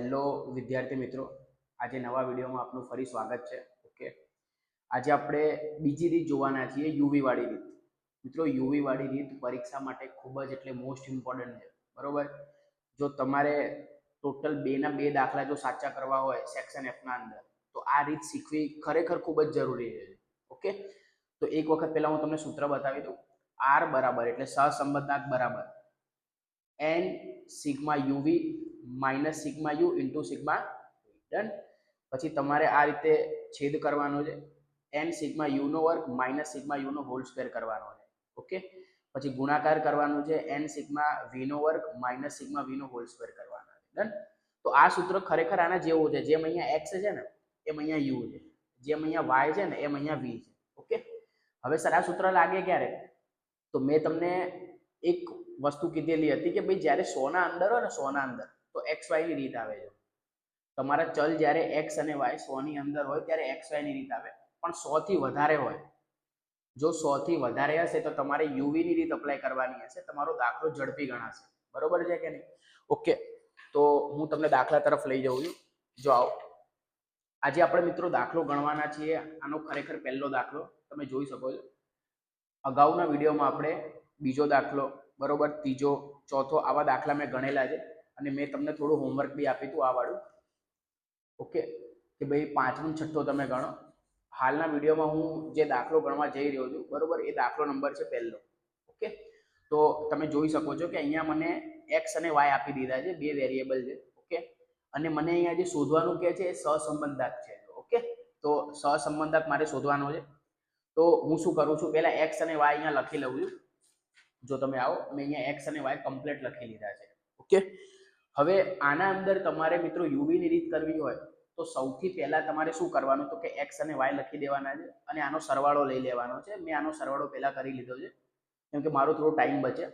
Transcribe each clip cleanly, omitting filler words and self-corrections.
Hello વિદ્યાર્થી મિત્રો, આજે નવા વિડીયોમાં આપનું ફરી સ્વાગત છે. ઓકે, આજે આપણે બીજી રીત જોવાના છીએ, યુવી વાળી રીત. મિત્રો, યુવી વાળી રીત પરીક્ષા માટે ખૂબ જ એટલે મોસ્ટ ઇમ્પોર્ટન્ટ છે. બરોબર, જો તમારે ટોટલ 2 ના 2 દાખલા જો સાચા કરવા હોય સેક્શન F ના અંદર, તો આ રીત શીખવી ખરેખર ખૂબ જ જરૂરી છે. ઓકે, તો એક વખત પહેલા હું તમને સૂત્ર બતાવી દઉં. R બરાબર એટલે સહસંબંધાંક બરાબર n sigma UV minus sigma U into sigma done. પછી તમારે આ રીતે છેદ કરવાનો છે, n સિગ્મા યુ નો વર્ગ minus sigma you know whole square કરવાનો છે. ઓકે, પછી ગુણાકાર કરવાનું છે, n સિગ્મા v નો વર્ગ માઇનસ સિગ્મા v નો હોલ સ્ક્વેર કરવાનો છે. ડન. તો આ સૂત્ર ખરેખર આના જેવું છે, જેમ અહીંયા x છે ને એમ અહીંયા u છે, જેમ અહીંયા y છે ને એમ અહીંયા v છે. ઓકે, હવે સર આ સૂત્ર લાગે ક્યારે? તો મેં તમને એક વસ્તુ કીધેલી હતી કે ભાઈ જ્યારે 100 ના અંદર હોય ને 100 ના અંદર તો xy ની રીત આવે છે. તમારા ચલ જ્યારે x અને y 100 ની અંદર હોય ત્યારે xy ની રીત આવે, પણ 100 થી વધારે હોય, જો 100 થી વધારે હશે તો તમારે uv ની રીત અપ્લાય કરવાની હશે, તમારો દાખલો ઝડપી ગણાશે. બરોબર છે કે નહીં? ઓકે, તો હું તમને દાખલા તરફ લઈ જાઉં છું. જો આવો, આજે આપણે મિત્રો દાખલો ગણવાના છીએ. આનો ખરેખર પહેલો દાખલો તમે જોઈ શકો છો. અગાઉના વિડીયોમાં આપણે બીજો દાખલો, બરોબર, ત્રીજો, ચોથો આવા દાખલા મેં ગણેલા છે અને મેં તમને થોડું હોમવર્ક બી આપ્યું હતું આ વાળું. ઓકે, કે ભાઈ 5નો 6ઠ્ઠો તમે ગણો. હાલના વિડીયોમાં હું જે દાખલો ગણવા જઈ રહ્યો છું, બરોબર, એ દાખલો નંબર છે પહેલો. ઓકે, તો તમે જોઈ શકો છો કે અહીંયા મને x અને y આપી દીધા છે, 2 વેરિયેબલ છે. ઓકે, અને મને અહીંયા જે શોધવાનું કહે છે એ સહસંબંધાંક છે. ઓકે, તો સહસંબંધાંક મારે શોધવાનો છે. તો હું શું કરું છું, પહેલા x અને y અહીંયા લખી લઉં છું. જો તમે આવો, મેં અહીંયા x અને y કમ્પ્લીટ લખી લીધા છે. ઓકે, હવે આના અંદર તમારે મિત્રો યુવી ની રીત કરવી હોય તો સૌથી પહેલા તમારે શું કરવાનું, તો કે x અને y લખી દેવાના છે અને આનો સરવાળો લઈ લેવાનો છે. મેં આનો સરવાળો પહેલા કરી લીધો છે કેમ કે મારો થોડો ટાઈમ બચે.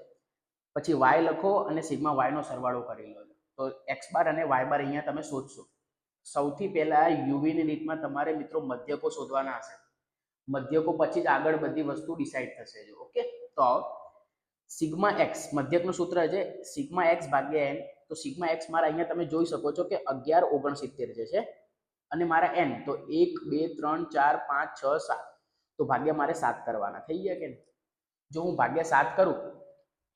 પછી y લખો અને સિગ્મા y નો સરવાળો કરી લો. તો x બાર અને y બાર અહીંયા તમે શોધશો. સૌથી પહેલા યુવી ની રીતમાં તમારે મિત્રો મધ્યકો શોધવાના હશે. મધ્યકો પછી જ આગળ બધી વસ્તુ ડિસાઈડ થશે. ઓકે, તો સિગ્મા એક્સ મધ્યકનું સૂત્ર છે સિગ્મા એક્સ ભાગ્યા n. તો સિગ્મા એક્સ મારા અહીંયા તમે જોઈ શકો છો કે 1169 જે છે, અને મારા n તો 1 2 3 4 5 6 7, તો ભાગ્યા મારે 7 કરવાના થઈ ગયા કે નહીં? જો હું ભાગ્યા 7 કરું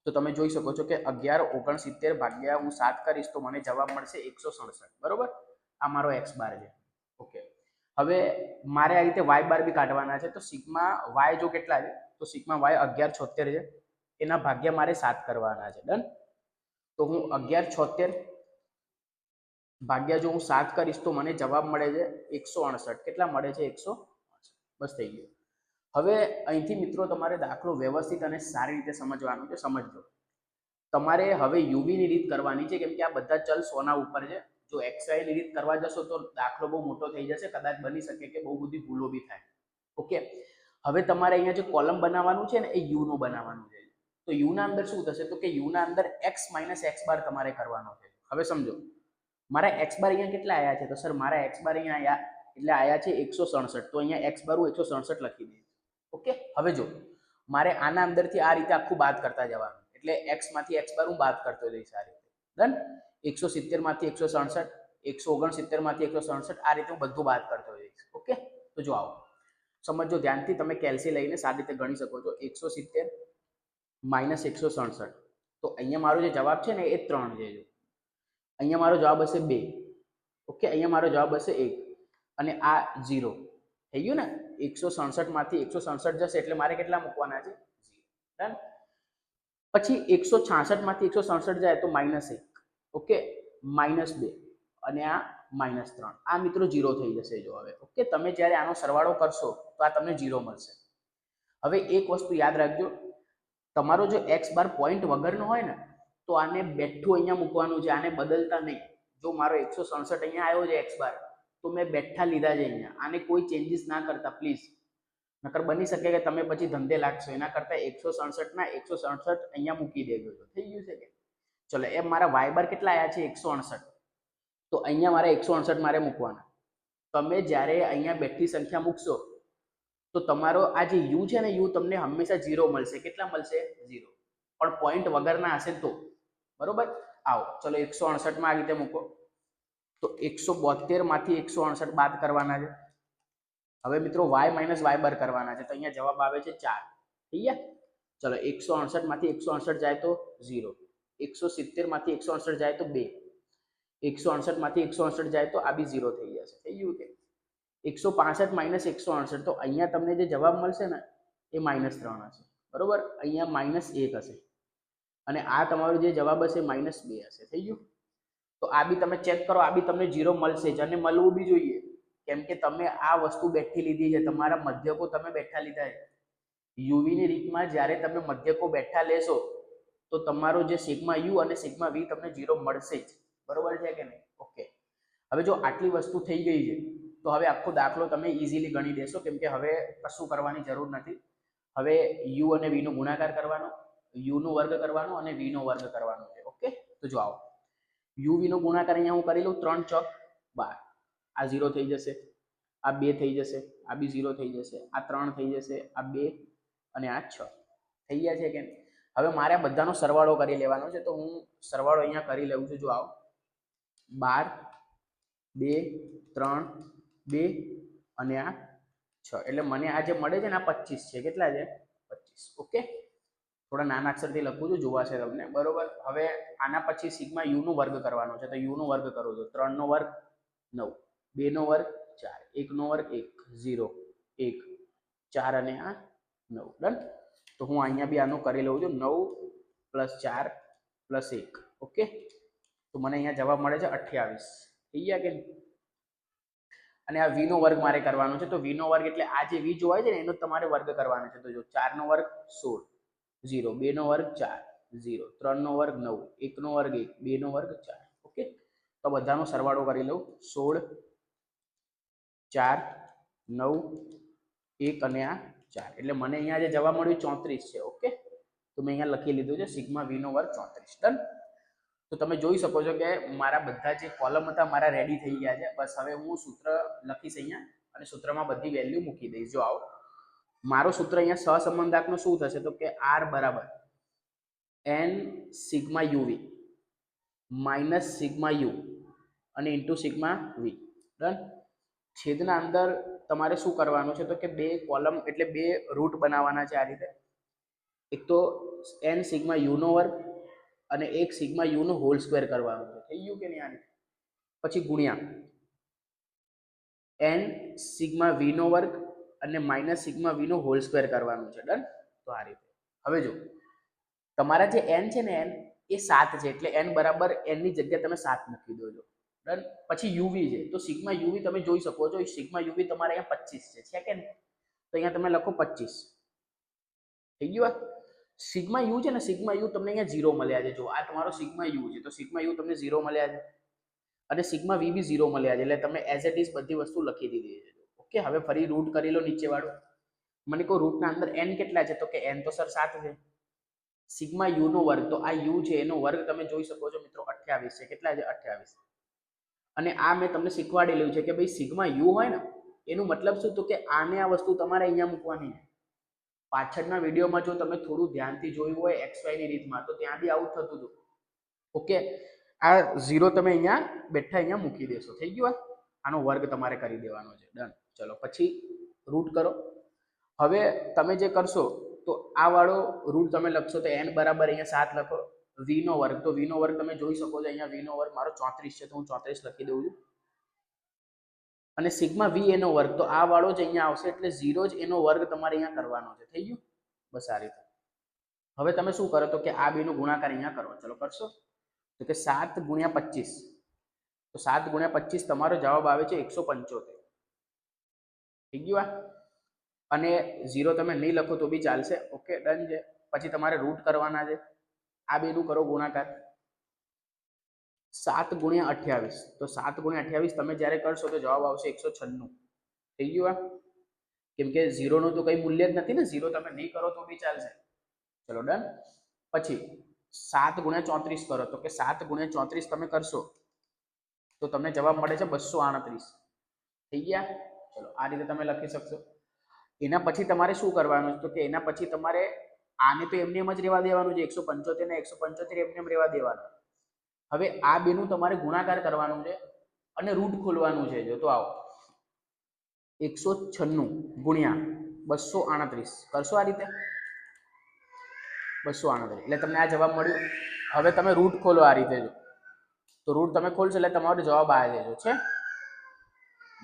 તો તમે જોઈ શકો છો કે 1169 ભાગ્યા હું 7 કરીશ તો મને જવાબ મળશે 167. બરોબર, આ મારો x બાર છે. ઓકે, હવે મારે આ રીતે y બાર બી કાઢવાના છે. તો સિગ્મા y જો કેટલા છે, તો સિગ્મા y 1176 છે, એના ભાગ્યા મારે 7 કરવાના છે. ડન. તો હું 1176 ભાગ્યા જો હું 7 કરીશ તો મને જવાબ મળે છે 168. કેટલા મળે છે? 168. બસ થઈ ગયું. હવે અહીંથી મિત્રો તમારે દાખલો વ્યવસ્થિત અને સારી રીતે સમજવાનો છે. સમજજો, તમારે હવે યુવી ની રીત કરવાની છે કેમ કે આ બધા ચલ 100 ના ઉપર છે. જો xy ની રીત કરવા જશો તો દાખલો બહુ મોટો થઈ જશે, કદાચ બની શકે કે બહુ બધી ભૂલો બી થાય. ઓકે, હવે તમારે અહીંયા જે કોલમ બનાવવાનું છે ને એ યુ નું બનાવવાનું છે. તો યુ ના અંદર શું થશે, તો કે યુ ના અંદર x માઇનસ x બાર તમારે કરવાનો છે. હવે સમજો, મારા x બાર અહીંયા કેટલા આવ્યા છે, તો સર મારા x બાર અહીંયા આવ્યા એટલે આવ્યા છે 167. તો અહીંયા x બાર હું 167 લખી દઈશ. ઓકે, હવે જો મારે આના અંદરથી આ રીતે આખું બાદ કરતા જવાનું, એટલે x માંથી x બાર હું બાદ કરતો જઈશ આ રીતે. ડન. 170 માંથી 167, 169 માંથી 167, આ રીતે હું બધું બાદ કરતો જઈશ. ઓકે, તો જો આવો સમજો ધ્યાનથી, તમે કેલ્સી લઈને સારી રીતે ગણી શકો છો. 170 માઇનસ 167, તો અહીંયા મારો જે જવાબ છે ને એ 3 છે. અહીંયા મારો જવાબ હશે 2. ઓકે, અહીંયા મારો જવાબ હશે 1 અને આ 0 થઈ ગયું ને. 167 માંથી 167 જશે એટલે મારે કેટલા મૂકવાના છે? 0. ડન. પછી 166 માંથી 167 જાય તો -1. ઓકે, -2 અને આ -3. આ મિત્રો 0 થઈ જશે. જો હવે ઓકે, તમે જ્યારે આનો સરવાળો કરશો તો આ તમને 0 મળશે. હવે એક વસ્તુ યાદ રાખજો, તમારો જો x બાર પોઈન્ટ વગરનો હોય ને તો આને બેઠું અહીંયા મૂકવાનું છે, આને બદલતા નહીં. જો મારો 167 અહીંયા આવ્યો છે x બાર, તો મેં બેઠા લીધા છે અહીંયા, આને કોઈ ચેન્જીસ ના કરતા પ્લીઝ, નકર બની શકે કે તમે પછી ધંધે લાગશો. એના કરતા 167 ના 167 અહીંયા મૂકી દેજો. થઈ ગયું છે કે? ચલો, એમ મારા y બાર કેટલા આવ્યા છે? 168. તો અહીંયા મારે 168 મારે મૂકવાના. તમે જ્યારે અહીંયા બેઠી સંખ્યા મૂકશો તો તમારો આ જે u છે ને, u તમને હંમેશા 0 મળશે. કેટલા મળશે? 0. પણ પોઈન્ટ વગરના હશે તો. બરોબર, આવો ચલો 168 માં આ રીતે મૂકો. તો 172 માંથી 168 બાદ કરવાના છે. હવે મિત્રો y માઇનસ y બાર કરવાના છે, તો અહીંયા જવાબ આવે છે 4. થઈ ગયા? ચલો 168 માંથી 168 જાય તો 0, 170 માંથી 168 જાય તો 2, 168 માંથી 168 જાય તો આ બી 0 થઈ જશે. થઈ ગયું કે 165 માઇનસ 168, તો અહીંયા તમને જે જવાબ મળશે ને એ -3 હશે, બરોબર. અહીંયા -1 હશે અને આ તમારો જે જવાબ હશે -2 હશે. થઈ ગયું? તો આ બી તમે ચેક કરો, આ બી તમને 0 મળશે જ અને મળવું બી જોઈએ, કેમ કે તમે આ વસ્તુ બેઠી લીધી છે, તમારા મધ્યકો તમે બેઠા લીધા છે. યુવીની રીતમાં જ્યારે તમે મધ્યકો બેઠા લેશો તો તમારો જે સિગ્મા યુ અને સિગ્મા વી તમને 0 મળશે જ, બરોબર છે કે નહીં? ઓકે. હવે જો આટલી વસ્તુ થઈ ગઈ છે તો હવે આખો દાખલો તમે ઇઝીલી ગણી દેશો, કેમ કે હવે કશું કરવાની જરૂર નથી. હવે યુ અને વી નો ગુણાકાર કરવાનો, યુ નો વર્ગ કરવાનો અને વી નો વર્ગ કરવાનો છે. ઓકે, તો જો આવો યુ વી નો ગુણાકાર અહીંયા હું કરી લઉં, 3 ચોક 12, આ 0 થઈ જશે, આ 2 થઈ જશે, આ બી 0 થઈ જશે, આ 3 થઈ જશે, આ 2 અને આ 6 થઈ ગયા છે કે? હવે મારે આ બધાનો સરવાળો કરી લેવાનો છે, તો હું સરવાળો અહીંયા કરી લઉં છું. જો આવો 12, 2, 3, 2 અને આ 6, એટલે મને આ જે મળે છે ને આ 25 છે. કેટલા છે? 25. ઓકે, થોડા નાના અક્ષરથી લખું છું, જોવાશે તમને, બરોબર. હવે આના પછી સિગ્મા યુ નો વર્ગ કરવાનો છે, તો યુ નો વર્ગ કરો છો, 3 નો વર્ગ 9, 2 નો વર્ગ 4, 1 નો વર્ગ 1, 0, 1, 4 અને આ 9. ડન. તો હું અહીંયા બી આનું કરી લઉં છું, 9 + 4 + 1. ઓકે, તો મને અહીંયા જવાબ મળે છે 28. થઈ ગયા કે? અને આ વી નો વર્ગ મારે કરવાનો છે, તો વી નો વર્ગ એટલે આ જે વી જોવાય છે ને એનો તમારે વર્ગ કરવાનો છે. તો જો 4 નો વર્ગ 16, 0, 2 નો વર્ગ 4, 0, 3 નો વર્ગ 9, 1 નો વર્ગ 1, 2 નો વર્ગ 4. ઓકે, તો બધાનો સરવાળો કરી લઉં, 16, 4, 9, 1 અને આ 4, એટલે મને અહીંયા જે જવાબ મળ્યું 34 છે. ઓકે, તો મેં અહીંયા લખી લીધું છે સિગ્મા વી નો વર્ગ 34. ડન. તો તમે જોઈ શકો છો કે મારા બધા જે કોલમ હતા મારા રેડી થઈ ગયા છે. બસ હવે હું સૂત્ર લખીશ અહીંયા અને સૂત્રમાં બધી વેલ્યુ મૂકી દઈશ. જો આવો મારો સૂત્ર અહીંયા સહસંબંધાંકનો શું થશે, તો કે r બરાબર n sigma UV minus sigma you અને ઇન્ટુ સિગ્મા વી. ડન. છેદના અંદર તમારે શું કરવાનું છે, તો કે બે કોલમ એટલે બે રૂટ બનાવવાના છે આ રીતે. એક તો n સિગ્મા યુ નો વર્ગ અને એક sigma you know whole square કરવાનું છે. થઈ ગયું કે નહીં? આની પછી ગુણ્યા n સિગ્મા વી નો વર્ગ અને માઇનસ સિગ્મા વી નો હોલ સ્ક્વેર કરવાનું છે. ડન. તો આ રીતે હવે જો તમારા જે n છે ને n એ 7 છે, એટલે n બરાબર n ની જગ્યાએ તમે 7 મૂકી દો છો. ડન. પછી યુવી છે, તો સિગ્મા યુવી તમે જોઈ શકો છો, સિગ્મા યુવી તમારે અહીંયા 25 છે કે નહીં? તો અહીંયા તમે લખો 25. થઈ ગયું? સિગ્મા યુ છે ને, સિગ્મા યુ તમને અહીંયા 0 મળ્યા છે. જો આ તમારો સિગ્મા યુ છે, તો સિગ્મા યુ તમને 0 મળ્યા છે અને સિગ્મા વી બી 0 મળ્યા છે, એટલે તમે એઝ ઇટ ઇઝ બધી વસ્તુ લખી દીધી છે. ઓકે, હવે ફરી રૂટ કરી લો નીચે વાળો. મને કહો રૂટના અંદર n કેટલા છે, તો કે n તો સર 7 છે. સિગ્મા યુ નો વર્ગ, તો આ યુ છે એનો વર્ગ તમે જોઈ શકો છો મિત્રો 28 છે. કેટલા છે? 28. અને આ મેં તમને શીખવાડેલું છે કે ભાઈ સિગ્મા યુ હોય ને એનું મતલબ શું, તો કે આને આ વસ્તુ તમારે અહીંયા મૂકવાની છે. પાછળના વિડીયોમાં જો તમે થોડું ધ્યાનથી જોયું હોય XY ની રીતમાં, તો ત્યાં બી આવું થતું હતું. ઓકે, આ 0 તમે અહીંયા બેઠા અહીંયા મૂકી દેશો. થઈ ગયું? આનો વર્ગ તમારે કરી દેવાનો છે. ડન. ચલો પછી રૂટ કરો. હવે તમે જે કરશો તો આ વાળો રૂટ તમે લખશો તો n બરાબર અહીંયા 7 લખો. વી નો વર્ગ, તો વી નો વર્ગ તમે જોઈ શકો છો અહીંયા વી નો વર્ગ મારો 34 છે, તો હું 34 લખી દઉં છું. અને સિગ્મા વી એનો વર્ગ, તો આ વાળો જ અહીંયા આવશે, એટલે 0 જ એનો વર્ગ તમારે અહીંયા કરવાનો છે. થઈ ગયું? બસ આ રીતે. હવે તમે શું કરો, તો કે આ બે નો ગુણાકાર અહીંયા કરો. ચલો કરશો, તો કે 7 × 25, તો 7 × 25 તમારો જવાબ આવે છે 175. થઈ ગયું? અને 0 તમે નહીં લખો તો બી ચાલશે. ઓકે, ડન છે. પછી તમારે રૂટ કરવાના છે. આ બેનું કરો ગુણાકાર, 7 × 28, તો 7 × 28 તમે જ્યારે કરશો તો જવાબ આવશે 196. થઈ ગયું? કેમ કે 0 નું તો કંઈ મૂલ્ય જ નથી ને, 0 તમે નહીં કરો તો બી ચાલશે. ચલો ડન. પછી 7 × 34 કરો, તો કે 7 × 34 તમે કરશો તો તમને જવાબ મળે છે 238. થઈ ગયા? ચલો આ રીતે તમે લખી શકશો. એના પછી તમારે શું કરવાનું છે, તો કે એના પછી તમારે આને તો એમને એમ જ રહેવા દેવાનું છે, 175 ને 175 એમને એમ રહેવા દેવાનું. હવે આ બેનું તમારે ગુણાકાર કરવાનું છે અને રૂટ ખોલવાનું છે. જો તો આવો 196 ગુણ્યા 238 કરશો આ રીતે 238 એટલે તમને આ જવાબ મળ્યો. હવે તમે રૂટ ખોલો આ રીતે. જો તો રૂટ તમે ખોલશો એટલે તમારો જવાબ આવી જજો છે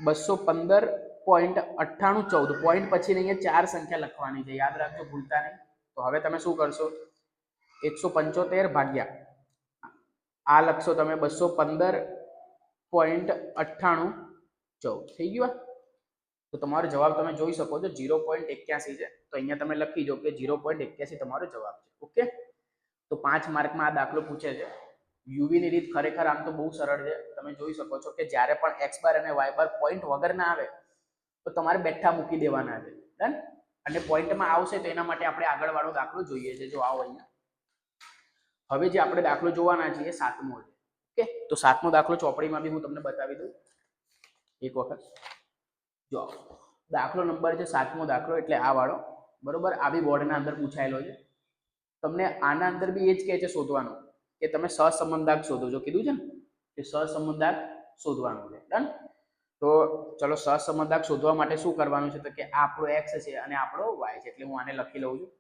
215.9814. પોઈન્ટ પછી અહીંયા 4 સંખ્યા લખવાની છે, યાદ રાખજો, ભૂલતા નહીં. તો હવે તમે શું કરશો 175 ભાગ્યા આ લખશો તમે 215.9814 થઈ ગયું. તો તમારો જવાબ તમે જોઈ શકો છો 0.81 છે. તો અહીંયા તમે લખી દો કે 0.81 તમારો જવાબ છે. ઓકે, તો 5 માર્કમાં આ દાખલો પૂછે છે. યુવીની રીત ખરેખર આમ તો બહુ સરળ છે. તમે જોઈ શકો છો કે જ્યારે પણ એક્સ બાર અને વાય બાર પોઈન્ટ વગર ના આવે તો તમારે બેઠા મૂકી દેવાના છે. ડન. અને પોઈન્ટમાં આવશે તો એના માટે આપણે આગળ વાળો દાખલો જોઈએ છે. જો આવો અહીંયા હવે જે આપણે દાખલો જોવાના છીએ 7મો છે. ઓકે, તો 7મો દાખલો ચોપડીમાં બી હું તમને બતાવી દઉં એક વખત. જો દાખલો નંબર છે 7મો દાખલો, એટલે આ વાળો, બરોબર. આ બી બોર્ડના અંદર પૂછાયેલો છે. તમને આના અંદર બી એ જ કહે છે શોધવાનું કે તમે સહસંબંધાંક શોધો. જો કીધું છે ને કે સહસંબંધાંક શોધવાનું છે. ડન. તો ચલો સહસંબંધાંક શોધવા માટે શું કરવાનું છે તો કે આ આપણો એક્સ છે અને આપણો વાય છે. એટલે હું આને લખી લઉં છું.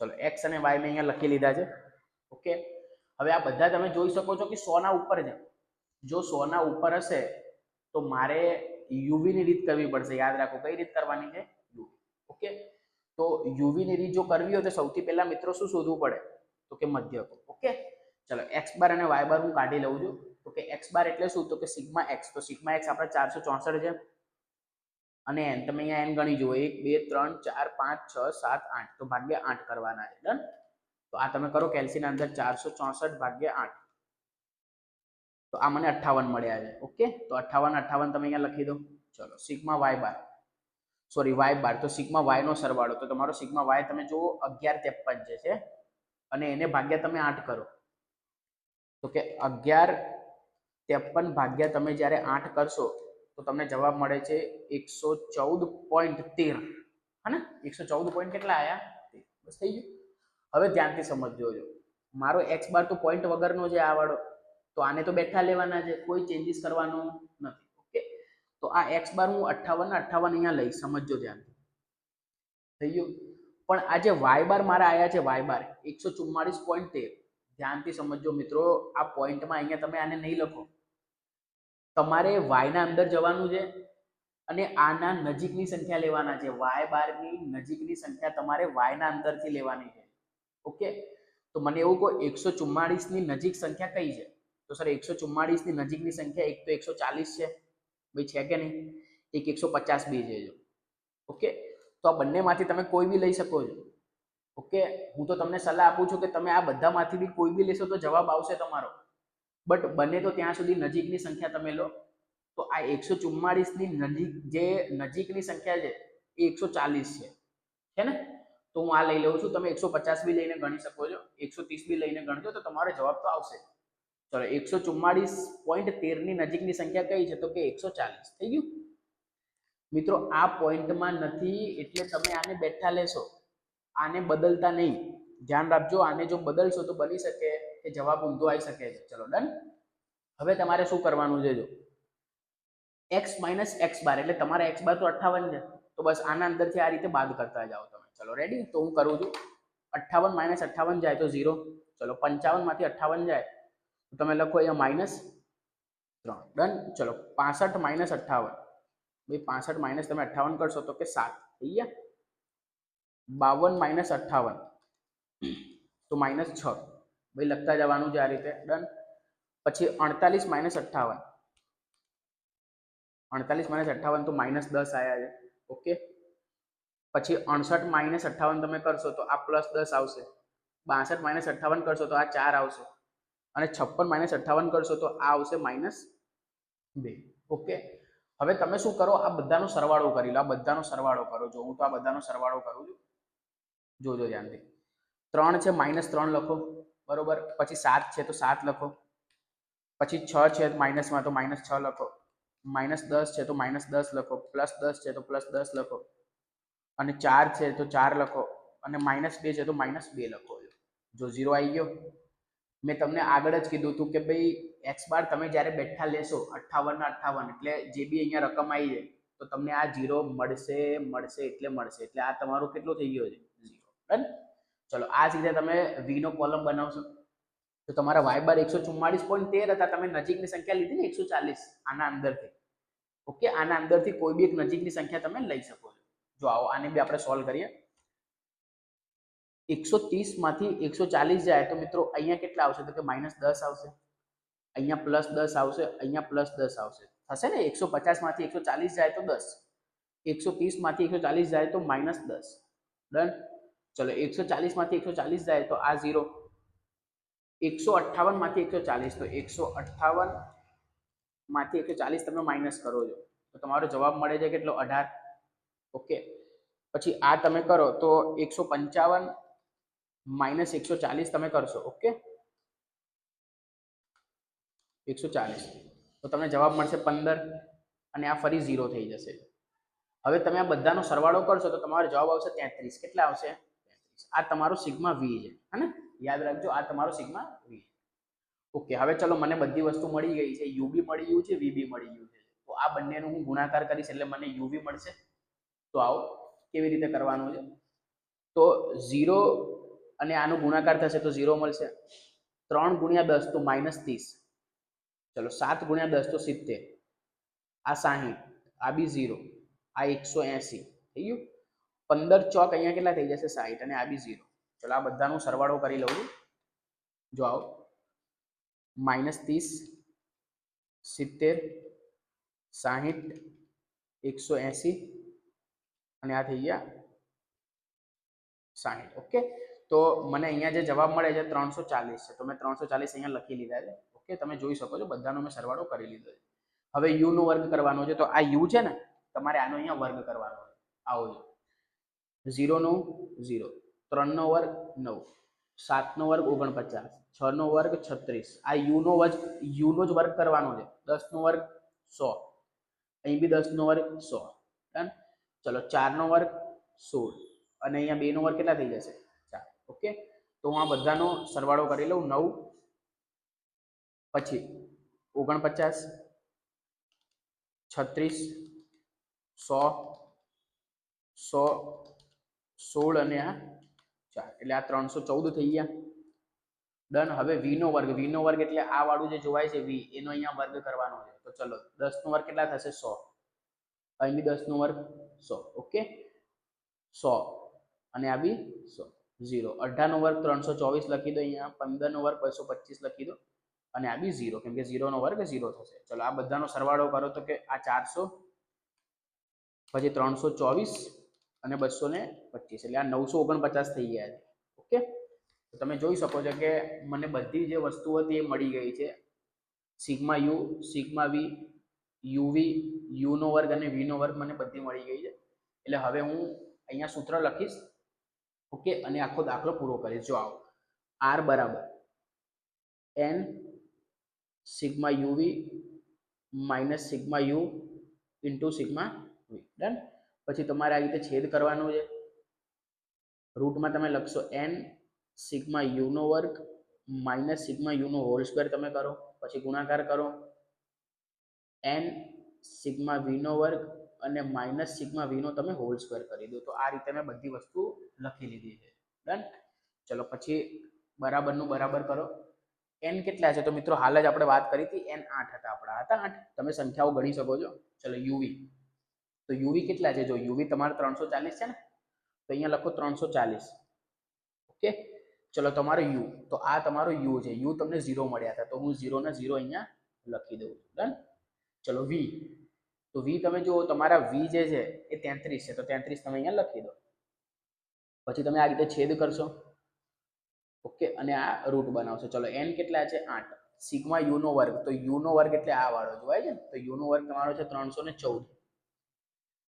ચલો એક્સ અને વાય મેં અહીંયા લખી લીધા છે. ઓકે, હવે આ બધા તમે જોઈ શકો છો કે 100 ના ઉપર છે. જો 100 ના ઉપર હશે તો મારે યુવી ની રીત કરવી પડશે. યાદ રાખો કઈ રીત કરવાની છે? યુવી. ઓકે, તો યુવી ની રીત જો કરવી હોય તો સૌથી પહેલા મિત્રો શું શોધવું પડે તો કે મધ્યક. ઓકે, ચલો એક્સ બાર અને વાય બાર હું કાઢી લઉં છું. તો કે એક્સ બાર એટલે શું તો કે સિગ્મા એક્સ. તો સિગ્મા એક્સ આપણે 464 છે અને એન તમે અહીંયા એન ગણી જુઓ 1 2 3 4 5 6 7 8 તો ભાગ્યા 8 કરવાના છે. ડન. તો આ તમે કરો કેલ્સી ના અંદર 464 ભાગ્યા 8 તો આ મને 58 મળ્યા છે. ઓકે, તો 58 તમે અહીંયા લખી દો. ચલો સિગ્મા વાય બાર, સોરી વાય બાર, તો સિગ્મા વાય નો સરવાળો, તો તમારો સિગ્મા વાય તમે જુઓ 1153 જે છે અને એને ભાગ્યા તમે 8 કરો તો કે 1153 ભાગ્યા તમે જ્યારે 8 કરશો તો તમને જવાબ મળે છે 114.13. હા ને, 114 પોઈન્ટ કેટલા આયા? બસ થઈ ગયું. હવે ધ્યાનથી સમજજો. જો મારો એક્સ બાર તો પોઈન્ટ વગરનો છે આ વાળો, તો આને તો બેઠા લેવાના છે, કોઈ ચેન્જીસ કરવાનું નથી. ઓકે, તો આ એક્સ બાર હું 58 અહીંયા લઈ, સમજજો ધ્યાનથી. થઈ ગયું. પણ આ જે વાય બાર મારા આયા છે વાય બાર 144.13, ધ્યાનથી સમજજો મિત્રો. આ પોઈન્ટમાં અહીંયા તમે આને નહીં લખો, તમારે વાય ના અંદર જવાનું છે અને આના નજીકની સંખ્યા લેવાના છે. વાય બાર ની નજીકની સંખ્યા તમારે વાય ના અંદરથી લેવાની છે. ઓકે, તો મને એવું કહો 144 ની નજીક સંખ્યા કઈ છે? તો સર 144 ની નજીકની સંખ્યા એક તો 140 છે, ભાઈ છે કે નહીં? એક 150 બી છે. જો ઓકે, તો આ બંનેમાંથી તમે કોઈ બી લઈ શકો છો. ઓકે, હું તો તમને સલાહ આપું છું કે તમે આ બધામાંથી બી કોઈ બી લેશો તો જવાબ આવશે તમારો, બટ બને તો ત્યાં સુધી નજીકની સંખ્યા તમે લો. તો આ 144 ની નજીક જે નજીકની સંખ્યા છે એ 140 છે ને? તો હું આ લઈ લઉં છું. તમે 150 બી લઈને ગણી શકો છો, 130 બી લઈને ગણજો તો તમારો જવાબ તો આવશે. ચલો 144.13 ની નજીકની સંખ્યા કઈ છે તો કે 140. થઈ ગયું મિત્રો. આ પોઈન્ટમાં નથી એટલે તમે આને બેઠા લેશો, આને બદલતા નહીં. ધ્યાન રાખજો, આને જો બદલશો તો બની શકે કે જવાબ ઊંધો આવી શકે છે. ચલો ડન. હવે તમારે શું કરવાનું છે? જો એક્સ માઇનસ એક્સ બાર એટલે તમારા એક્સ બાર તો 58 છે, તો બસ આના અંદરથી આ રીતે બાદ કરતા જાઓ તમે. ચલો રેડી? તો હું કરું છું. 58 માઇનસ 58 જાય તો 0. ચલો 55 માંથી 58 જાય તો તમે લખો અહીંયા માઇનસ 3. ડન. ચલો 65 માઇનસ 58, ભાઈ 65 માઇનસ તમે 58 કરશો તો કે 7 થઈ ગયા. 52 માઇનસ 58 તો માઇનસ 6, ભાઈ લખતા જવાનું છે આ રીતે. ડન. પછી 48 માઇનસ 58, 48 માઇનસ 58 તો માઇનસ 10 આયા છે. ઓકે, પછી 68 માઇનસ 58 તમે કરશો તો આ પ્લસ 10 આવશે. 62 માઇનસ 58 કરશો તો આ 4 આવશે અને 56 માઇનસ 58 કરશો તો આ આવશે માઇનસ 2. ઓકે, હવે તમે શું કરો? આ બધાનો સરવાળો કરી લો. આ બધાનો સરવાળો કરો. જો હું તો આ બધાનો સરવાળો કરું છું, જોજો ધ્યાનથી. 3 છે માઇનસ 3 લખો, બરોબર. પછી 7 છે તો 7 લખો. પછી 6 છે માઇનસમાં તો માઇનસ 6 લખો. માઇનસ 10 છે તો માઇનસ 10 લખો. પ્લસ 10 છે તો પ્લસ 10 લખો. અને 4 છે તો 4 લખો. અને માઇનસ 2 છે તો માઇનસ 2 લખો. જો 0 આવી ગયો. મેં તમને આગળ જ કીધું હતું કે ભાઈ એક્સ બાર તમે જ્યારે બેઠા લેશો 58 ના 58 એટલે જે બી અહીંયા રકમ આવી જાય તો તમને આ 0 મળશે એટલે આ તમારું કેટલું થઈ ગયો છે 0. ડન. ચલો આ જ રીતે તમે v નો કોલમ બનાવશો તો તમારા y બાર 144.13 હતા, તમે નજીકની સંખ્યા લીધી ને 140 આના અંદરથી. ઓકે, આના અંદરથી કોઈ બી એક નજીકની સંખ્યા તમે લઈ શકો છો. જો આવો આને બી આપણે સોલ્વ કરીએ. 130 માંથી 140 જાય તો મિત્રો અહીંયા કેટલા આવશે તો કે -10 આવશે, અહીંયા +10 આવશે, અહીંયા +10 આવશે, થશે ને. 150 માંથી 140 જાય તો 10, 130 માંથી 140 જાય તો -10. ડન. ચલો 140 માંથી 140 જાય તો આ 0, 158 માંથી 140 તો 158 માંથી 140 તમે માઇનસ કરો છો તો તમારો જવાબ મળે છે કેટલો 18. ઓકે, પછી આ તમે કરો તો 155 માઇનસ 140 તમે કરશો. ઓકે, 140 તો તમને જવાબ મળશે 15 અને આ ફરી 0 થઈ જશે. હવે તમે આ બધાનો સરવાળો કરશો તો તમારો જવાબ આવશે 33. કેટલા આવશે? 33. આ તમારો સિગ્મા v છે, હે ને? યાદ રાખજો, આ તમારો સિગ્મા v. ઓકે, હવે ચલો મને બધી વસ્તુ મળી ગઈ છે, u બી મળી ગયું છે, v બી મળી ગયું છે. તો આ બંનેનું હું ગુણાકાર કરીશ એટલે મને u બી મળશે. તો આવો કેવી રીતે કરવાનું છે. તો 0 અને આનો ગુણાકાર થશે તો 0 મળશે. 3 ગુણ્યા 10 તો -30. ચલો 7 ગુણ્યા 10 તો 70. આ 60, આ બી 0, આ 180 થઈ ગયું. 15 ચોક અહીંયા કેટલા થઈ જશે? 60 અને આ બી 0. ચલો આ બધાનો સરવાળો કરી લઉં છું. જો આવો -30, 70, 60, 180 અને આ થઈ ગયા 60. ઓકે, તો મને અહીંયા જે જવાબ મળે છે 340 છે, તો મેં 340 અહીંયા લખી લીધા છે. ઓકે, તમે જોઈ શકો છો બધાનો મેં સરવાળો કરી લીધો છે. હવે u નો વર્ગ કરવાનો છે, તો આ u છે ને તમારે આનો અહીંયા વર્ગ કરવાનો છે. આવો જો 0 નો 0, 3 નો વર્ગ 9, 7 નો વર્ગ 49, 6 નો વર્ગ 36. આ u નો જ વર્ગ કરવાનો છે. 10 નો વર્ગ 100, અહીં બી 10 નો વર્ગ 100. ડન. ચલો 4 નો વર્ગ 16 અને અહીંયા 2 નો વર્ગ કેટલા થઈ જશે? 4. ઓકે, તો હું આ બધાનો સરવાળો કરી લઉં. 9 પછી 49, 36, 100, 100, 16 અને આ 4 એટલે આ 314 થઈ ગયા. ડન. હવે v નો વર્ગ એટલે આ વાળું જે જોવાય છે v, એનો અહીંયા વર્ગ કરવાનો છે. તો ચલો 10 નો વર્ગ કેટલા થશે? 100. અહીં બી 10 નો વર્ગ 100. ઓકે, 100 અને આ બી 100. 0. 18 નો વર્ગ 324 લખી દો અહીંયા. 15 નો વર્ગ 225 લખી દો અને આ બી 0, કેમ કે 0 નો વર્ગ 0 થશે. ચલો આ બધાનો સરવાળો કરો તો કે આ 400 પછી 324 અને 225 એટલે આ 949 થઈ ગયા છે. ઓકે, તો તમે જોઈ શકો છો કે મને બધી જે વસ્તુ હતી એ મળી ગઈ છે. Sigma u, sigma v, uv, u નો વર્ગ અને v નો વર્ગ મને બધી મળી ગઈ છે. એટલે હવે હું અહીંયા સૂત્ર લખીશ. ઓકે, અને આખો દાખલો પૂરો કરીશ. જો આવો r બરાબર n sigma uv minus sigma u into sigma v. Done. પછી તમારે આ રીતે છેદ કરવાનું છે. રૂટમાં તમે લખશો n સિગ્મા u નો વર્ગ માઇનસ સિગ્મા u નો હોલ સ્ક્વેર તમે કરો, પછી ગુણાકાર કરો n સિગ્મા v નો વર્ગ અને માઇનસ સિગ્મા v નો તમે હોલ સ્ક્વેર કરી દો. તો આ રીતે મેં બધી વસ્તુ લખી લીધી છે. ડન. ચલો પછી બરાબરનું બરાબર કરો. n કેટલા છે? તો મિત્રો હાલ જ આપણે વાત કરી હતી, n 8 હતા આપણા. હતા 8. તમે સંખ્યાઓ ગણી શકો છો. ચલો uv, તો uv કેટલા છે? જો uv તમારે 340 છે ને, તો અહીંયા લખો 340. ઓકે, ચલો તમારો u, તો આ તમારો u છે. u તમને 0 મળ્યા હતા, તો હું 0 ને 0 અહીંયા લખી દઉં. ડન. ચલો v, તો v તમે જુઓ તમારા v જે છે એ 33 છે, તો 33 તમે અહીંયા લખી દો. પછી તમે આ રીતે છેદ કરશો. ઓકે, અને આ રૂટ બનાવશો. ચલો n કેટલા છે? 8. સિગ્મા u નો વર્ગ, તો u નો વર્ગ એટલે આ વાળો જોવાય છે ને, તો u નો વર્ગ તમારો છે 314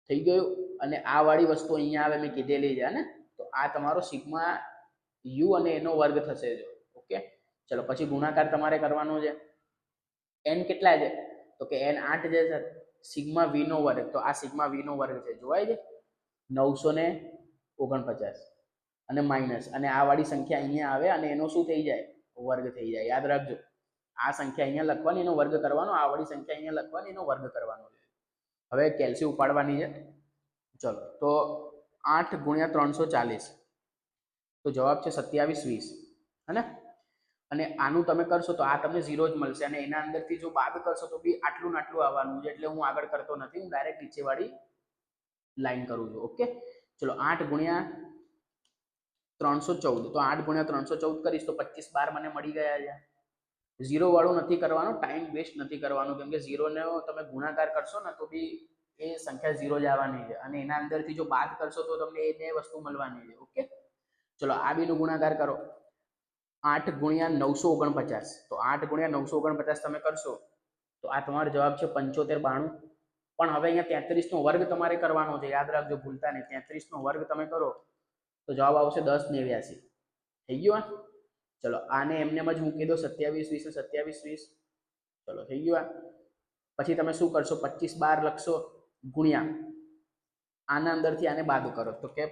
થઈ ગયું. અને આ વાળી વસ્તુ અહીંયા આવે મેં કીધેલી છે ને, તો આ તમારો સિગ્મા u અને એનો વર્ગ થશે. જો ઓકે, ચલો પછી ગુણાકાર તમારે કરવાનો છે. n કેટલા છે? તો કે n 8 જે છે. સિગ્મા v નો વર્ગ, તો આ સિગ્મા v નો વર્ગ છે જોવાય છે 949 અને માઇનસ, અને આ વાળી સંખ્યા અહીંયા આવે અને એનો શું થઈ જાય? વર્ગ થઈ જાય. યાદ રાખજો. આ સંખ્યા અહીંયા લખવાની, એનો વર્ગ કરવાનો, આ વાળી સંખ્યા અહીંયા લખવાની, એનો વર્ગ કરવાનો છે. હવે કેલ્સી ઉપાડવાની છે. ચલો તો 8 ગુણ્યા 340, તો જવાબ છે 2720, હે ને? અને આનું તમે કરશો તો આ તમને 0 જ મળશે, અને એના અંદરથી જો બાદ કરશો તો બી આટલું ને આટલું આવવાનું છે. એટલે હું આગળ કરતો નથી, હું ડાયરેક્ટ નીચેવાળી લાઈન કરું છું. ઓકે, ચલો 8 ગુણ્યા 314, તો 8 ગુણ્યા 314 કરીશ તો 25 12 મને મળી ગયા છે. 0 વાળું નથી કરવાનું, ટાઈમ વેસ્ટ નથી કરવાનું, કેમ કે 0 ને તમે ગુણાકાર કરશો ને તો બી એ સંખ્યા 0 જ આવવાની છે, અને એના અંદરથી જો બાદ કરશો તો તમને એને વસ્તુ મળવાની છે. ઓકે, ચલો આ બેનો ગુણાકાર કરો. 8 ગુણ્યા 949, તો 8 ગુણ્યા 949 તમે કરશો તો આ તમારો જવાબ છે 7592. પણ હવે અહીંયા 33 નો વર્ગ તમારે કરવાનો છે, યાદ રાખજો, ભૂલતા નહીં. 33 નો વર્ગ તમે કરો તો જવાબ આવશે 1089. થઈ ગયું? ચલો આને એમને જ મૂકી દો, 2720 ને 2720. ચલો થઈ ગયું. પછી તમે શું કરશો, 25 12 લખશો ગુણ્યા આના અંદરથી આને બાદ કરો, તો કે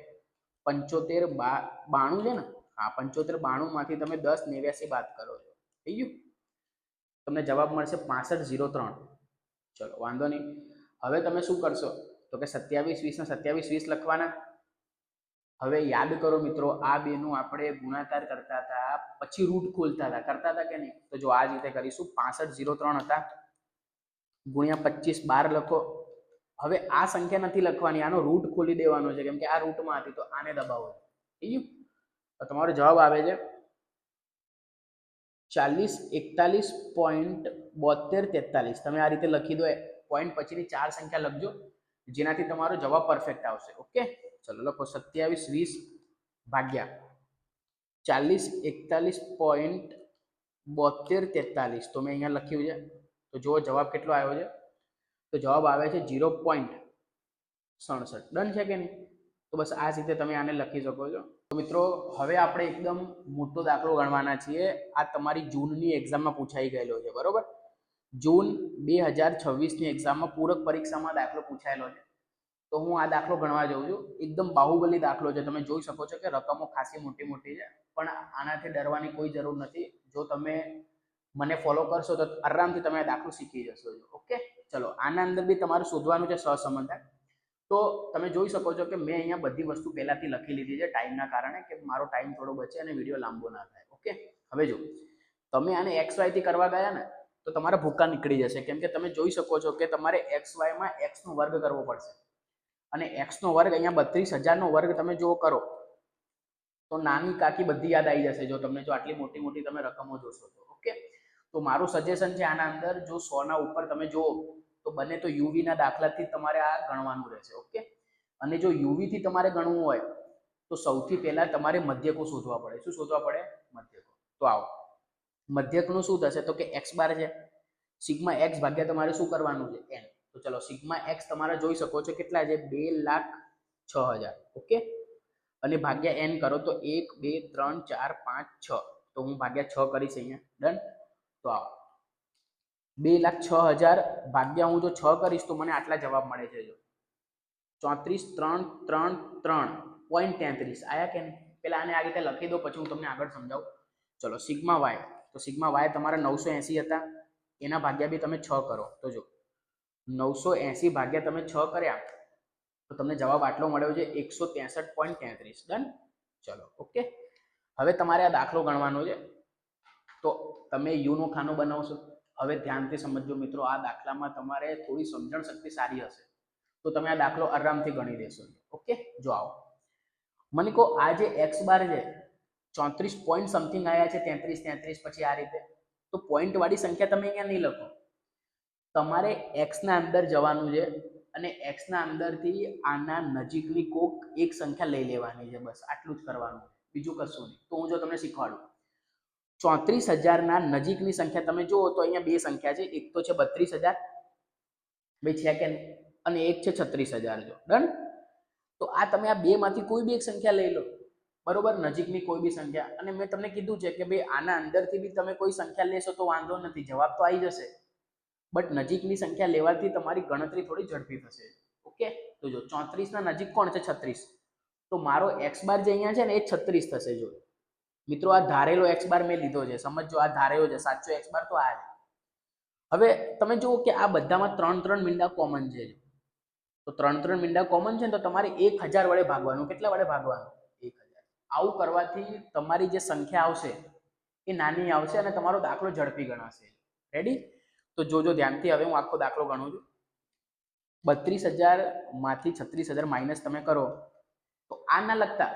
75 92 છે ને? હા, 75 92 માંથી તમે 1089 બાદ કરો છો. થઈ ગયું? તમને જવાબ મળશે 6503. ચલો વાંધો નહીં. હવે તમે શું કરશો તો કે 2720 ને 2720 લખવાના. હવે યાદ કરો મિત્રો, આ બેનું આપણે ગુણાકાર કરતા હતા, પછી રૂટ ખોલતા હતા, કરતા હતા કે નહીં? તો જો આ રીતે કરીશું. 6503 હતા ગુણ્યા 25 12 લખો. હવે આ સંખ્યા નથી લખવાની, આનો રૂટ ખોલી દેવાનો છે, કેમ કે આ રૂટમાં હતી, તો આને દબાવો. થઈ ગયું? તો તમારો જવાબ આવે છે 4041.7243. તમે આ રીતે લખી દો, પોઈન્ટ પછીની 4 સંખ્યા લખજો, જેનાથી તમારો જવાબ પરફેક્ટ આવશે. ઓકે, ચલો લખો 2720 ભાગ્યા 4041.7243. તો મેં અહીંયા લખ્યું છે, તો જુઓ જવાબ કેટલો આવ્યો છે. તો જવાબ આવે છે 0.67. ડન છે કે નહીં? તો બસ આ રીતે તમે આને લખી શકો છો. તો મિત્રો હવે આપણે એકદમ મોટો દાખલો ગણવાના છીએ. આ તમારી જૂનની એક્ઝામમાં પૂછાઈ ગયેલો છે, બરોબર? જૂન 2026ની એક્ઝામમાં પૂરક પરીક્ષામાં દાખલો પૂછાયેલો છે. તો હું આ દાખલો ગણવા જાઉં છું. એકદમ બાહુબલી દાખલો છે, તમે જોઈ શકો છો કે રકમો ખાસી મોટી મોટી છે, પણ આનાથી ડરવાની કોઈ જરૂર નથી. જો તમે મને ફોલો કરશો તો આરામથી તમે આ દાખલો શીખી જશો. ઓકે, ચલો આના અંદર બી તમારે શોધવાનું છે સહસંબંધ. તો તમે જોઈ શકો છો કે મેં અહીંયા બધી વસ્તુ પહેલાથી લખી લીધી છે, ટાઈમના કારણે, કે મારો ટાઈમ થોડો બચે અને વિડીયો લાંબો ના થાય. ઓકે, હવે જો તમે આને XY થી કરવા ગયા ને તો તમારા ભૂકા નીકળી જશે, કેમ કે તમે જોઈ શકો છો કે તમારે XY માં x નો વર્ગ કરવો પડશે, અને x નો વર્ગ અહીંયા 32000 નો વર્ગ તમે જો કરો તો નાની કાકી બધી યાદ આવી જશે, જો તમને જો આટલી મોટી મોટી તમે રકમો જોશો તો. ઓકે, તો મારું સજેશન છે આના અંદર, જો 100 ના ઉપર તમે જુઓ તો બને તો યુવી ના દાખલાથી તમારે આ ગણવાનું રહેશે. ઓકે, અને જો યુવી થી તમારે ગણવું હોય તો સૌથી પહેલા તમારે મધ્યકો શોધવા પડે. શું શોધવા પડે? મધ્યકો. તો આવો મધ્યકનું શું થશે તો કે x બાર છે, સિગ્મા x ભાગ્યા તમારે શું કરવાનું છે? n. તો ચલો સિગ્મા x તમારે જોઈ શકો છો કેટલા છે? 2,06,000. ઓકે, અને ભાગ્યા n કરો તો 1 2 3 4 5 6. તો હું ભાગ્યા 6 કરીશ અહીંયા. ડન. તો આવો 2,06,000 ભાગ્યા હું જો 6 કરીશ તો મને આટલા જવાબ મળે છે. જો 34,333.33 આયા કે નહીં? પેલા આને આ રીતે લખી દો, પછી હું તમને આગળ સમજાવું. ચલો સિગ્મા y, તો સિગ્મા y તમારા 980 હતા, એના ભાગ્યા બી તમે 6 કરો. તો જો 980 ભાગ્યા તમે 6 કર્યા તો તમને જવાબ આટલો મળ્યો છે 163.33. ડન. ચલો ઓકે, હવે તમારે આ દાખલો ગણવાનો છે. તો તમે યુ નો ખાનો બનાવશો. હવે ધ્યાનથી સમજજો મિત્રો, આ દાખલામાં તમારે થોડી સમજણ શક્તિ સારી હશે તો તમે આ દાખલો આરામથી ગણી લેશો. ઓકે, જો આવો મને કહો, આ જે x બાર છે 34 પોઈન્ટ સમથિંગ આવ્યા છે, 33 પછી આ રીતે. તો પોઈન્ટ વાળી સંખ્યા તમે અહીંયા નહીં લખો, તમારે x ના અંદર જવાનું છે અને x ના અંદરથી આના નજીકની કોક એક સંખ્યા લઈ લેવાની છે. બસ આટલું જ કરવાનું, બીજું કશું નહીં. તો હું જો તમને શીખવાડું, 34,000 ના નજીકની સંખ્યા તમે જુઓ તો અહીંયા બે સંખ્યા છે, એક તો છે 32,000 બે છે કે, અને એક છે 36,000. જો ડન. તો આ તમે આ બે માંથી કોઈ બી એક સંખ્યા લઈ લો, બરોબર, નજીકની કોઈ બી સંખ્યા. અને મેં તમને કીધું છે કે ભાઈ આના અંદરથી બી તમે કોઈ સંખ્યા લેશો તો વાંધો નથી, જવાબ તો આવી જશે, બટ નજીકની સંખ્યા લેવાથી તમારી ગણતરી થોડી ઝડપી થશે. ઓકે, તો જો 34 ના નજીક કોણ છે? 36. તો મારો x બાર જે અહીંયા છે ને એ 36 થશે. જો મિત્રો આ ધારેલો એક્સ બાર મેં લીધો છે, સમજો આ ધારેલો છે, સાચો એક્સ બાર તો આ છે. હવે તમે જુઓ કે આ બધામાં 3 મીંડા કોમન છે, તો 3 મીંડા કોમન છે ને તો તમારે 1000 વડે ભાગવાનું. કેટલા વડે ભાગવાનું? 1000. આવું કરવાથી તમારી જે સંખ્યા આવશે એ નાની આવશે અને તમારો દાખલો ઝડપી ગણાશે. રેડી? તો જોજો ધ્યાનથી. હવે હું આખો દાખલો ગણું છું. 32,000 માંથી 36,000 માઇનસ તમે કરો તો આ ના લગતા,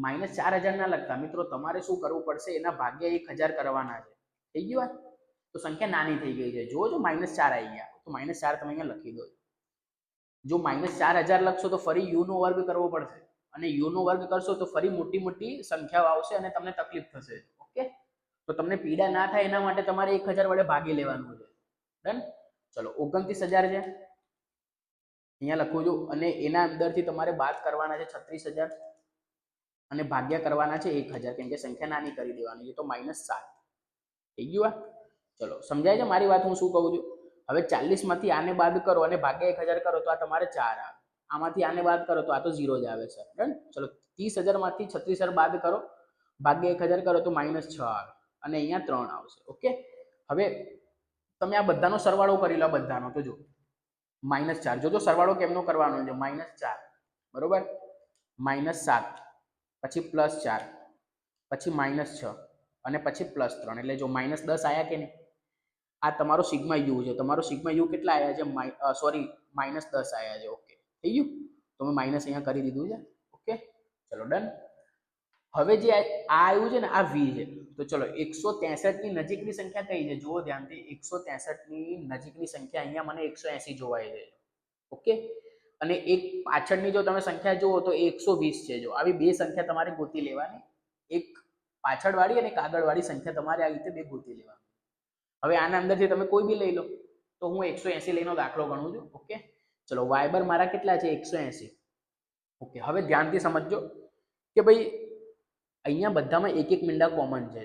-4,000 ના લગતા. મિત્રો તમારે શું કરવું પડશે? એના ભાગ્યા 1000 કરવાના છે. થઈ ગયું? તો સંખ્યા નાની થઈ ગઈ છે. જોજો -4 આવી ગયા, તો -4 તમે અહીંયા લખી દો. જો -4000 લખશો તો ફરી u નો વર્ગ કરવો પડશે, અને u નો વર્ગ કરશો તો ફરી મોટી મોટી સંખ્યાઓ આવશે અને તમને તકલીફ થશે. ઓકે, તો તમને પીડા ના થાય એના માટે તમારે 1000 વડે ભાગી લેવાનું છે. ડન? ચલો 29,000 છે અહીંયા લખું છું, અને એના અંદરથી તમારે બાદ કરવાના છે 36,000 અને ભાગ્યા કરવાના છે 1000, કેમ કે સંખ્યા નાની કરી દેવાની છે. તો -7 થઈ ગયું. ચલો સમજાય છે મારી વાત? હું શું કહું છું? હવે 40 માંથી આને બાદ કરો અને ભાગ્યા 1000 કરો તો આ તમારે 4 આવે. આમાંથી આને બાદ કરો તો આ તો 0 જ આવે છે. ડન? ચલો 30,000 માંથી 36,000 બાદ કરો, ભાગ્યા 1000 કરો તો -6 આવે અને અહીંયા 3 આવશે. ઓકે, હવે તમે આ બધાનો સરવાળો કરી લો. બધાનો તો જો -4. જોજો સરવાળો કેમનો કરવાનો છે. -4 બરોબર, -7 પછી +4 પછી -6 અને પછી +3, એટલે જો -10 આયા કે નહીં? આ તમારો સિગ્મા યુ છે. તમારો સિગ્મા યુ કેટલા આવ્યા છે? સોરી, -10 આવ્યા છે. ઓકે, થઈ ગયું? તો મેં માઇનસ અહીંયા કરી દીધું છે. ઓકે, ચલો ડન. હવે જે આ આવ્યું છે ને, આ વી છે. તો ચલો 163 ની નજીકની સંખ્યા કઈ છે? જુઓ ધ્યાનથી. 163 ની નજીકની સંખ્યા અહીંયા મને 180 જોવાય છે. ઓકે, અને એક પાછળની જો તમે સંખ્યા જુઓ તો 120 છે. જો આવી બે સંખ્યા તમારે ગોતી લેવાની, એક પાછળવાળી અને એક આગળવાળી સંખ્યા તમારે આ રીતે બે ગોતી લેવાની. હવે આના અંદરથી તમે કોઈ બી લઈ લો. તો હું 180 લઈનો દાખલો ગણું છું. ઓકે, ચલો y bar મારા કેટલા છે? 180. ઓકે, હવે ધ્યાનથી સમજજો કે ભાઈ અહીંયા બધામાં એક એક મીંડા કોમન છે.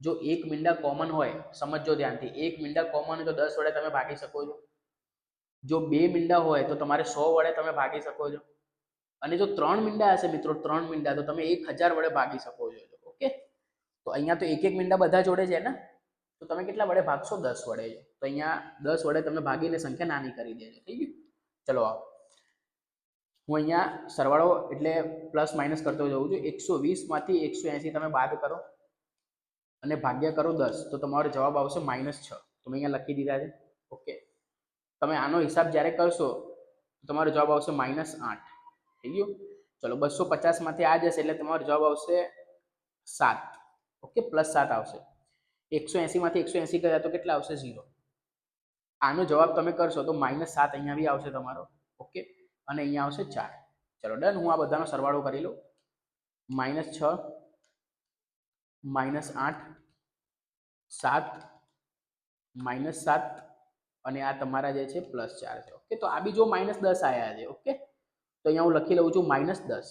જો એક મીંડા કોમન હોય, સમજજો ધ્યાનથી, એક મીંડા કોમન હોય તો 10 વડે તમે ભાગી શકો છો. જો બે મીંડા હોય તો તમારે 100 વડે તમે ભાગી શકો છો. અને જો 3 મીંડા હશે મિત્રો, 3 મીંડા, તો તમે 1000 વડે ભાગી શકો છો. ઓકે, તો અહીંયા તો એક એક મીંડા બધા જોડે છે ને, તો તમે કેટલા વડે ભાગશો? 10 વડે. તો અહીંયા 10 વડે તમે ભાગીને સંખ્યા નાની કરી દેજો. થઈ ગયું? ચલો આવો, હું અહીંયા સરવાળો એટલે પ્લસ માઇનસ કરતો જઉં છું. 120 માંથી 180 તમે બાદ કરો અને ભાગ્યા કરો 10, તો તમારો જવાબ આવશે -6. તો મેં અહીંયા લખી દીધા છે. ઓકે, તમે આનો હિસાબ જ્યારે કરશો તો તમારો જવાબ આવશે -8. થઈ ગયું? ચલો 250 માંથી આ જશે એટલે તમારો જવાબ આવશે 7. ઓકે, +7 આવશે. 180 માંથી 180 ગયા તો કેટલા આવશે? 0. આનો જવાબ તમે કરશો તો -7 અહીંયા બી આવશે તમારો. ઓકે, અને અહીંયા આવશે 4. ચલો ડન. હું આ બધાનો સરવાળો કરી લઉં. -6 -8 7 -7 અને આ તમારા જે છે +4 છે. ઓકે, તો આ બી જો -10 આયા છે. ઓકે, તો અહીંયા હું લખી લઉં છું -10.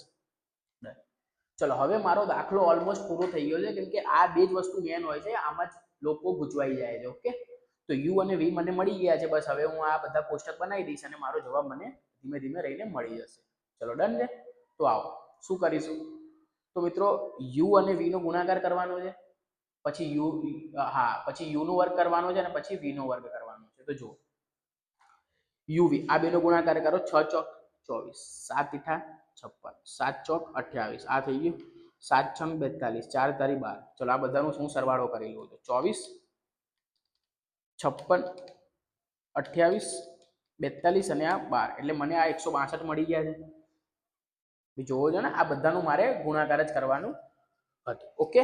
ચલો હવે મારો દાખલો ઓલમોસ્ટ પૂરો થઈ ગયો છે, કેમ કે આ બે જ વસ્તુ મેન હોય છે, આમાં જ લોકો ગૂંચવાઈ જાય છે. ઓકે, તો યુ અને વી મને મળી ગયા છે. બસ હવે હું આ બધા કોષ્ટક બનાવી દઈશ અને મારો જવાબ મને ધીમે ધીમે રહીને મળી જશે. ચલો ડન છે. તો આવો શું કરીશું? તો મિત્રો યુ અને વી નો ગુણાકાર કરવાનો છે, પછી પછી યુ નો વર્ગ કરવાનો છે અને પછી વી નો વર્ગ કરવાનો છે. તો જુઓ, યુવી આ બેનો ગુણાકાર કરો. 6 ચોક 24, 7 ઈઠા 56, 7 ચોક 28, આ થઈ ગયું. 7 છંગ 42, 4 તારી 12. ચલો આ બધાનો હું સરવાળો કરી લઉં. તો 24 56 28 42 અને આ 12, એટલે મને આ 162 મળી ગયા છે. જોવો છો ને, આ બધાનું મારે ગુણાકાર જ કરવાનું હતું. ઓકે,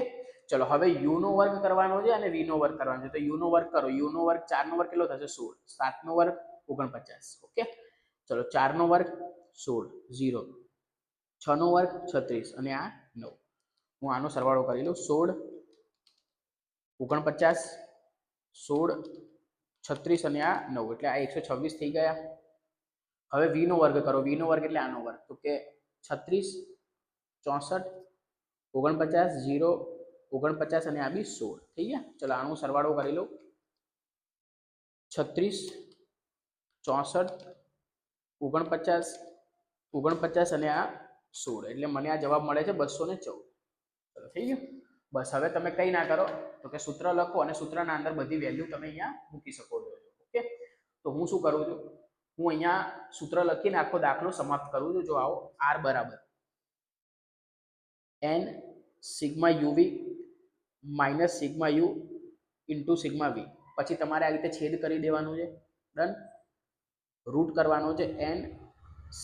ચલો હવે યુ નો વર્ગ કરવાનો છે અને વી નો વર્ગ કરવાનો છે. તો યુ નો વર્ગ કરો. યુ નો વર્ગ 4 નો વર્ગ કેટલો થશે? 16. 7 નો વર્ગ 49. ઓકે, ચલો 4 નો વર્ગ 16, 0. 6 નો વર્ગ 36 અને આ 9. હું આનો સરવાળો કરી લઉં. 16 49 16 36 અને આ 9, એટલે આ 126 થઈ ગયા. હવે વી નો વર્ગ કરો. વી નો વર્ગ એટલે આનો વર્ગ. તો કે 36 64 49 0 49 અને આ બી 16 થઈ ગયા. ચલો આનો સરવાળો કરી લઉં. 36 64 49 49 અને આ 16, એટલે મને આ જવાબ મળે છે 214. ચલો થઈ ગયું. બસ હવે તમે કંઈ ના કરો તો કે સૂત્ર લખો અને સૂત્રના અંદર બધી વેલ્યુ તમે અહીંયા મૂકી શકો છો. ઓકે, તો હું શું કરું છું, હું અહીંયા સૂત્ર લખીને આખો દાખલો સમાપ્ત કરું છું. જો આવો આર બરાબર n sigma UV minus sigma U into sigma V. પછી તમારે આ રીતે છેદ કરી દેવાનું છે. ડન. રૂટ કરવાનો છે n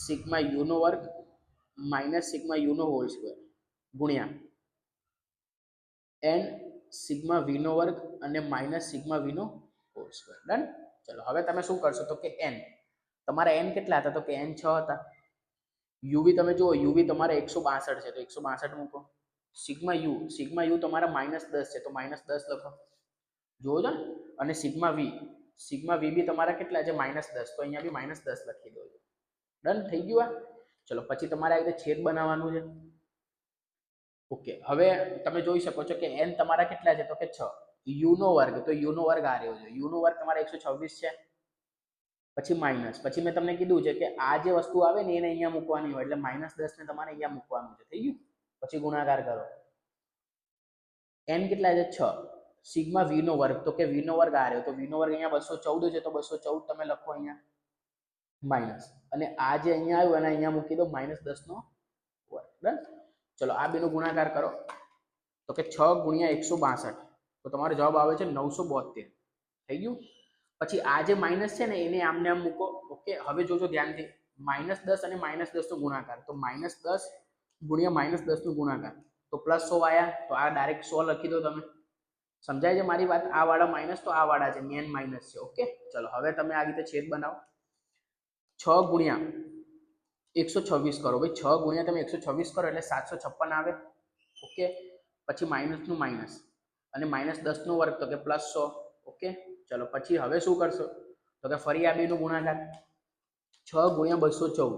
સિગ્મા યુનો વર્ગ માઇનસ સિગ્મા યુનો હોલ સ્ક્વેર ગુણ્યા n સિગ્મા વીનો વર્ગ અને માઇનસ સિગ્મા વીનો હોલ સ્ક્વેર. ડન. ચલો હવે તમે શું કરશો તો કે n તમારા n કેટલા હતા તો કે n 6 હતા. યુવી તમે જુઓ, યુવી તમારે 162 છે તો 162 મૂકો. સિગ્મા યુ તમારા -10 છે તો -10 લખો. જોવો છો ને. અને સિગ્મા વી બી તમારા કેટલા છે -10 તો અહીંયા બી -10 લખી દો. ડન થઈ ગયું. આ ચલો પછી તમારે આ રીતે છેદ બનાવવાનું છે. ઓકે, હવે તમે જોઈ શકો છો કે n તમારા કેટલા છે તો કે 6. યુનો વર્ગ, તો યુનો વર્ગ આ રહ્યો છે. યુનો વર્ગ તમારા 126 છે. પછી માઇનસ, પછી મેં તમને કીધું છે કે આ જે વસ્તુ આવે ને એને અહીંયા મૂકવાની હોય એટલે -10 ને તમારે અહીંયા મૂકવાનું છે. થઈ ગયું. પછી ગુણાકાર કરો. n કેટલા છે 6. સિગ્મા v નો વર્ગ, તો કે v નો વર્ગ આ રહ્યો તો v નો વર્ગ અહીંયા 214 છે તો 214 તમે લખો અહીંયા માઇનસ, અને આ જે અહીંયા આવ્યું એને અહીંયા મૂકી દો -10 નો વર્ગ. ડન. ચલો આ બેનો ગુણાકાર કરો તો કે 6 ગુણ્યા 162 તો તમારો જવાબ આવે છે 972. થઈ ગયું. પછી આ જે માઇનસ છે ને એને આમને આમ મૂકો. ઓકે, હવે જોજો ધ્યાનથી, -10 અને -10 નો ગુણાકાર તો -10 ગુણ્યા -10 નો ગુણાકાર તો +100 આયા તો આ ડાયરેક્ટ 100 લખી દો. તમે સમજાય છે મારી વાત? આ વાળા માઇનસ તો આ વાળા છે, મેન માઇનસ છે. ઓકે, ચલો હવે તમે આ રીતે છેદ બનાવો. 6 ગુણ્યા 126 કરો. ભાઈ 6 ગુણ્યા તમે 126 કરો એટલે 756 આવે. ઓકે, પછી માઇનસ નું માઇનસ અને -10 નો વર્ગ તો કે +100. ઓકે, ચલો પછી હવે શું કરશો તો કે ફરી આ બે નો ગુણાકાર. 6 ગુણ્યા 214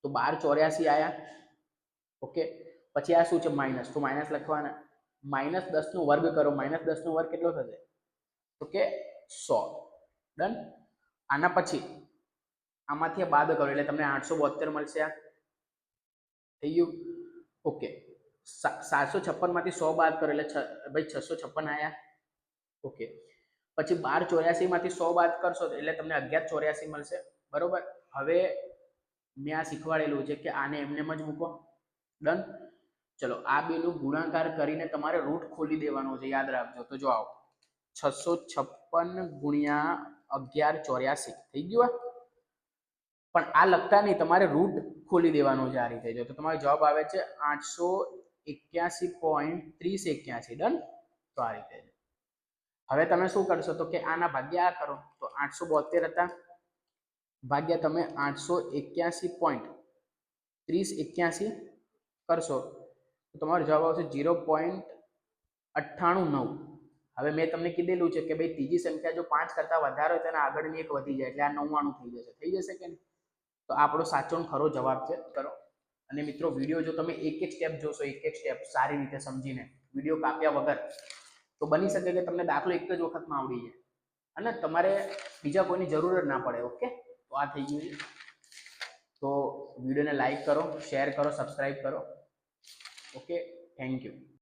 તો 1284 આયા. ઓકે, પછી આ શું છે માઇનસ, તો માઇનસ લખવાના. -10 નો વર્ગ કરો. -10 નો વર્ગ કેટલો થશે તો કે 100. ડન. આના પછી આમાંથી બાદ કરો એટલે તમને 872 મળશે. આ થઈ ગયું. ઓકે, 756 માંથી 100 બાદ કરો એટલે ભાઈ 656 આયા. ઓકે, પછી 1284 માંથી 100 બાદ કરશો એટલે તમને 1184 મળશે. બરોબર. હવે મેં આ શીખવાડેલું છે કે આને એમને જ મૂકો. ડન. ચલો આ બેનું ગુણાકાર કરીને તમારે રૂટ ખોલી દેવાનો છે, યાદ રાખજો. તો જો આવો 656 ગુણ્યા 1184 થઈ ગયું. પણ આ લખતા નહીં, તમારે રૂટ ખોલી દેવાનો છે આ રીતે. જો તો તમારો જવાબ આવે છે 881.3081. ડન. તો આ રીતે. હવે તમે શું કરશો તો કે આના ભાગ્યા આ કરો તો 872 હતા ભાગ્યા તમે 881.3081 કરશો તો તમારો જવાબ આવશે 0.989. હવે મેં તમને કીધેલું છે કે ભાઈ ત્રીજી સંખ્યા જો 5 કરતા વધારે હોય તો એના આગળની એક વધી જાય એટલે આ 99 થઈ જશે. થઈ જશે કે નહીં? તો આપણો સાચો અને ખરો જવાબ છે. કરો. અને મિત્રો વિડીયો જો તમે એક એક સ્ટેપ જોશો, એક એક સ્ટેપ સારી રીતે સમજીને, વિડીયો કાપ્યા વગર, તો બની શકે કે તમને દાખલો એક જ વખતમાં આવડી જાય અને તમારે બીજા કોઈની જરૂર જ ના પડે. ઓકે, તો આ થઈ ગયું છે. તો વિડીયોને લાઈક કરો, શેર કરો, સબસ્ક્રાઈબ કરો. Okay, thank you.